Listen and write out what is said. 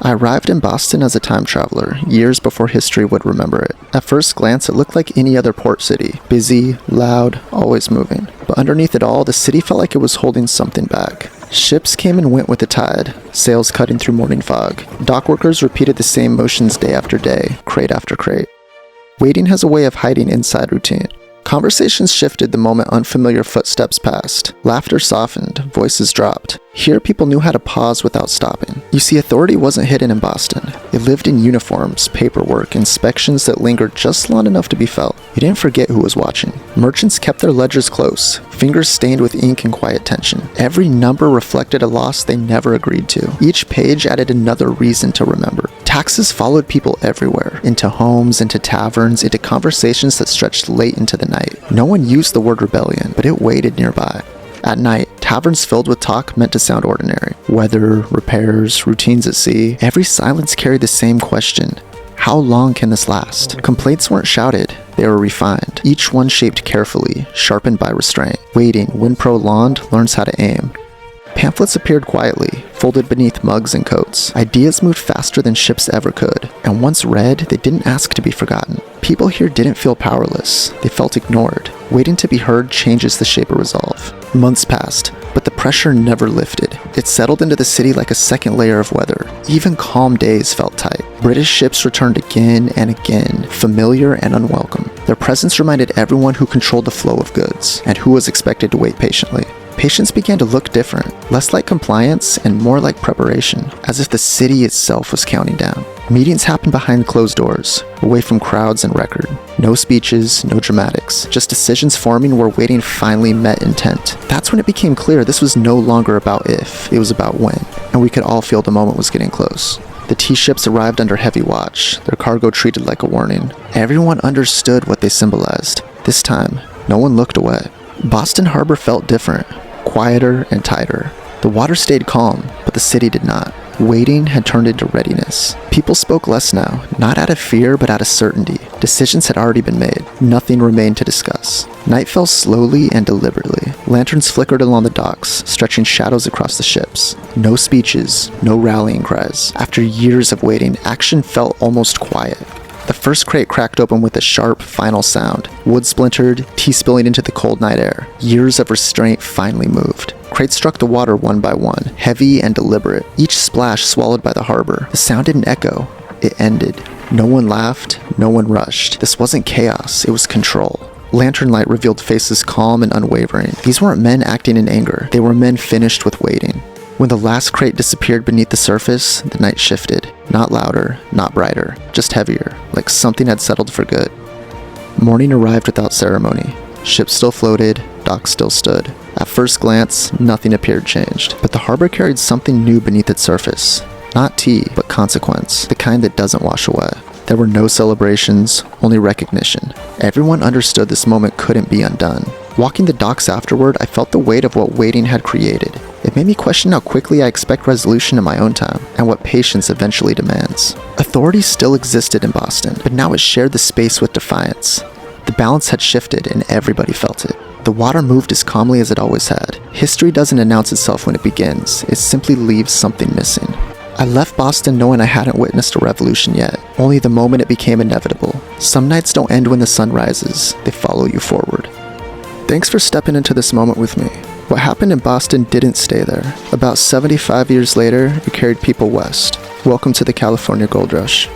I arrived in Boston as a time traveler, years before history would remember it. At first glance, it looked like any other port city. Busy, loud, always moving. But underneath it all, the city felt like it was holding something back. Ships came and went with the tide, sails cutting through morning fog. Dock workers repeated the same motions day after day, crate after crate. Waiting has a way of hiding inside routine. Conversations shifted the moment unfamiliar footsteps passed. Laughter softened, voices dropped. Here, people knew how to pause without stopping. You see, authority wasn't hidden in Boston. It lived in uniforms, paperwork, inspections that lingered just long enough to be felt. You didn't forget who was watching. Merchants kept their ledgers close, fingers stained with ink and quiet tension. Every number reflected a loss they never agreed to. Each page added another reason to remember. Taxes followed people everywhere, into homes, into taverns, into conversations that stretched late into the night. No one used the word rebellion, but it waited nearby. At night, taverns filled with talk meant to sound ordinary. Weather, repairs, routines at sea. Every silence carried the same question. How long can this last? Complaints weren't shouted, they were refined. Each one shaped carefully, sharpened by restraint. Waiting, when prolonged, learns how to aim. Pamphlets appeared quietly, folded beneath mugs and coats. Ideas moved faster than ships ever could, and once read, they didn't ask to be forgotten. People here didn't feel powerless, they felt ignored. Waiting to be heard changes the shape of resolve. Months passed, but the pressure never lifted. It settled into the city like a second layer of weather. Even calm days felt tight. British ships returned again and again, familiar and unwelcome. Their presence reminded everyone who controlled the flow of goods, and who was expected to wait patiently. Patience began to look different, less like compliance and more like preparation, as if the city itself was counting down. Meetings happened behind closed doors, away from crowds and record. No speeches, no dramatics, just decisions forming where waiting finally met intent. That's when it became clear this was no longer about if, it was about when, and we could all feel the moment was getting close. The tea ships arrived under heavy watch, their cargo treated like a warning. Everyone understood what they symbolized. This time, no one looked away. Boston Harbor felt different. Quieter and tighter. The water stayed calm, but the city did not. Waiting had turned into readiness. People spoke less now, not out of fear but out of certainty. Decisions had already been made. Nothing remained to discuss. Night fell slowly and deliberately. Lanterns flickered along the docks, stretching shadows across the ships. No speeches, no rallying cries. After years of waiting, action felt almost quiet. The first crate cracked open with a sharp, final sound. Wood splintered, tea spilling into the cold night air. Years of restraint finally moved. Crates struck the water one by one, heavy and deliberate. Each splash swallowed by the harbor. The sound didn't echo. It ended. No one laughed, no one rushed. This wasn't chaos, it was control. Lantern light revealed faces calm and unwavering. These weren't men acting in anger. They were men finished with waiting. When the last crate disappeared beneath the surface, the night shifted. Not louder, not brighter, just heavier, like something had settled for good. Morning arrived without ceremony. Ships still floated, docks still stood. At first glance, nothing appeared changed, but the harbor carried something new beneath its surface. Not tea, but consequence, the kind that doesn't wash away. There were no celebrations, only recognition. Everyone understood this moment couldn't be undone. Walking the docks afterward, I felt the weight of what waiting had created. It made me question how quickly I expect resolution in my own time, and what patience eventually demands. Authority still existed in Boston, but now it shared the space with defiance. The balance had shifted, and everybody felt it. The water moved as calmly as it always had. History doesn't announce itself when it begins, it simply leaves something missing. I left Boston knowing I hadn't witnessed a revolution yet, only the moment it became inevitable. Some nights don't end when the sun rises, they follow you forward. Thanks for stepping into this moment with me. What happened in Boston didn't stay there. About 75 years later, it carried people west. Welcome to the California Gold Rush.